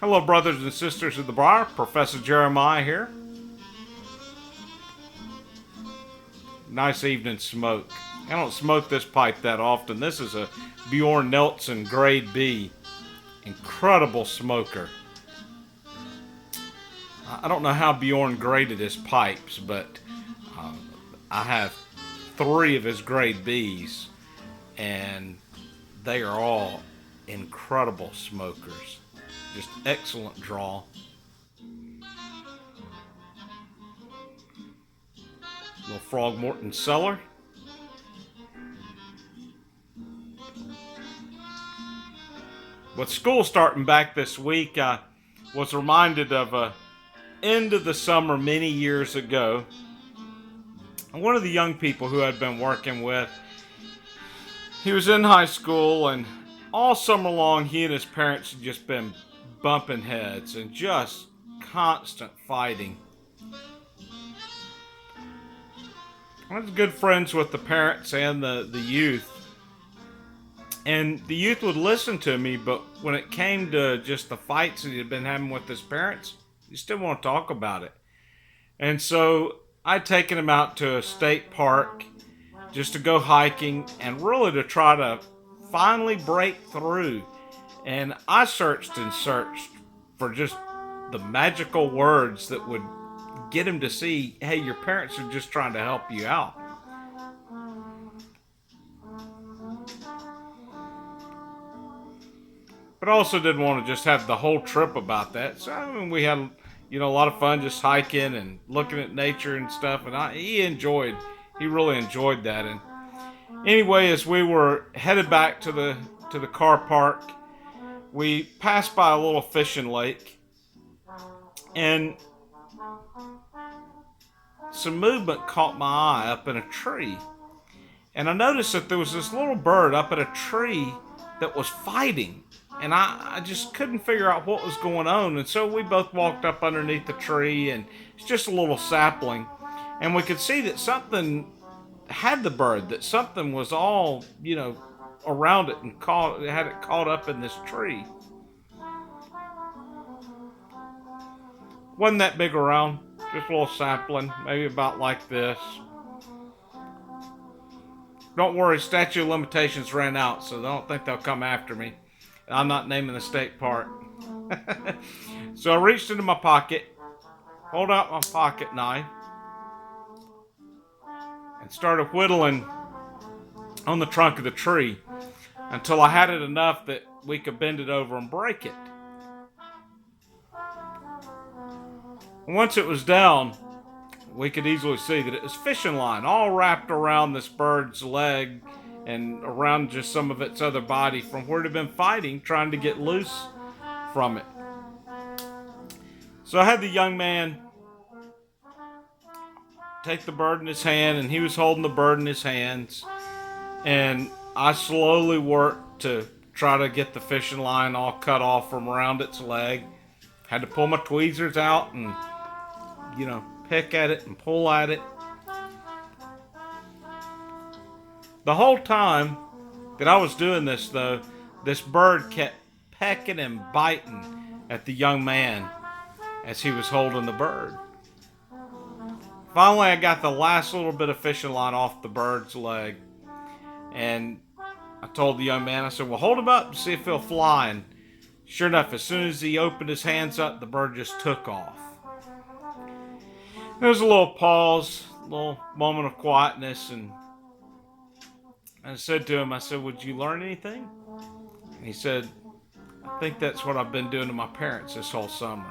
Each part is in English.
Hello, brothers and sisters of the bar. Professor Jeremiah here. Nice evening smoke. I don't smoke this pipe that often. This is a Bjorn Nelson Grade B. Incredible smoker. I don't know how Bjorn graded his pipes, but I have 3 of his Grade Bs, and they are all incredible smokers. Just excellent draw. Little Frogmorton Cellar. With school starting back this week, I was reminded of a end of the summer many years ago. One of the young people who I'd been working with, he was in high school, and all summer long he and his parents had just been bumping heads and just constant fighting. I was good friends with the parents and the youth. And the youth would listen to me, but when it came to just the fights that he had been having with his parents, he still didn't want to talk about it. And so I'd taken him out to a state park just to go hiking and really to try to finally break through. And I searched and searched for just the magical words that would get him to see, hey, your parents are just trying to help you out. But I also didn't want to just have the whole trip about that. So we had, a lot of fun just hiking and looking at nature and stuff. And he really enjoyed that. And anyway, as we were headed back to the car park, we passed by a little fishing lake, and some movement caught my eye up in a tree. And I noticed that there was this little bird up in a tree that was fighting. And I just couldn't figure out what was going on. And so we both walked up underneath the tree, and it's just a little sapling. And we could see that something had the bird, that something was all, around it and had it caught up in this tree. Wasn't that big around, just a little sapling, maybe about like this. Don't worry, statute of limitations ran out, so I don't think they'll come after me. I'm not naming the state park. So I reached into my pocket, pulled out my pocket knife, and started whittling on the trunk of the tree until I had it enough that we could bend it over and break it. Once it was down, we could easily see that it was fishing line all wrapped around this bird's leg and around just some of its other body from where it had been fighting, trying to get loose from it. So I had the young man take the bird in his hand, and he was holding the bird in his hands, and I slowly worked to try to get the fishing line all cut off from around its leg. Had to pull my tweezers out and pick at it and pull at it. The whole time that I was doing this, though, this bird kept pecking and biting at the young man as he was holding the bird. Finally, I got the last little bit of fishing line off the bird's leg, and I told the young man, I said, well, hold him up and see if he'll fly. And sure enough, as soon as he opened his hands up, the bird just took off. There was a little pause, a little moment of quietness, and I said to him, I said, would you learn anything? And he said, I think that's what I've been doing to my parents this whole summer.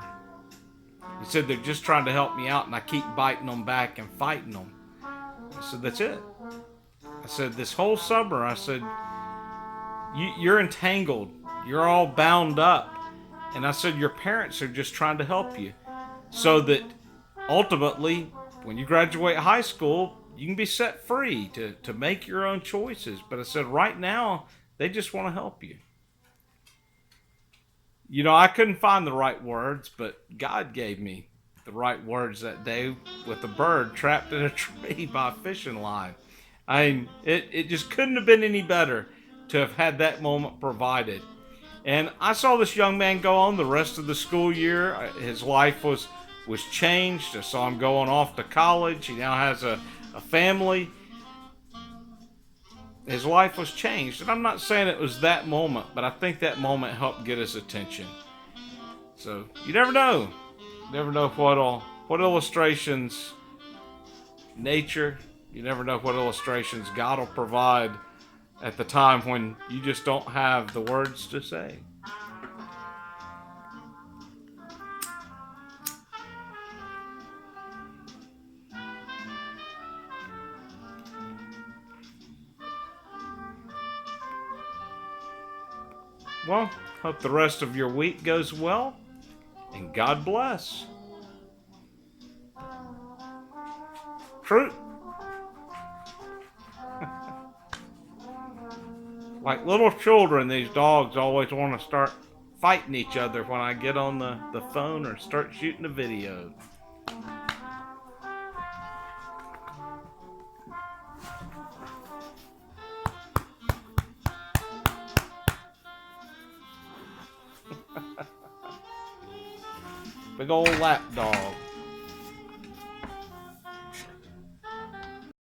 He said, they're just trying to help me out, and I keep biting them back and fighting them. I said, that's it. I said, this whole summer, I said, you're entangled. You're all bound up. And I said, your parents are just trying to help you so that ultimately, when you graduate high school, you can be set free to make your own choices. But I said, right now, they just want to help you. I couldn't find the right words, but God gave me the right words that day with a bird trapped in a tree by a fishing line. It just couldn't have been any better to have had that moment provided. And I saw this young man go on the rest of the school year. His life was changed. I saw him going off to college. He now has a family. His life was changed. And I'm not saying it was that moment, but I think that moment helped get his attention. So you never know. You never know what illustrations nature, you never know what illustrations God will provide at the time when you just don't have the words to say. Well, hope the rest of your week goes well, and God bless. Truth. Like little children, these dogs always want to start fighting each other when I get on the phone or start shooting a video. Big old lap dog.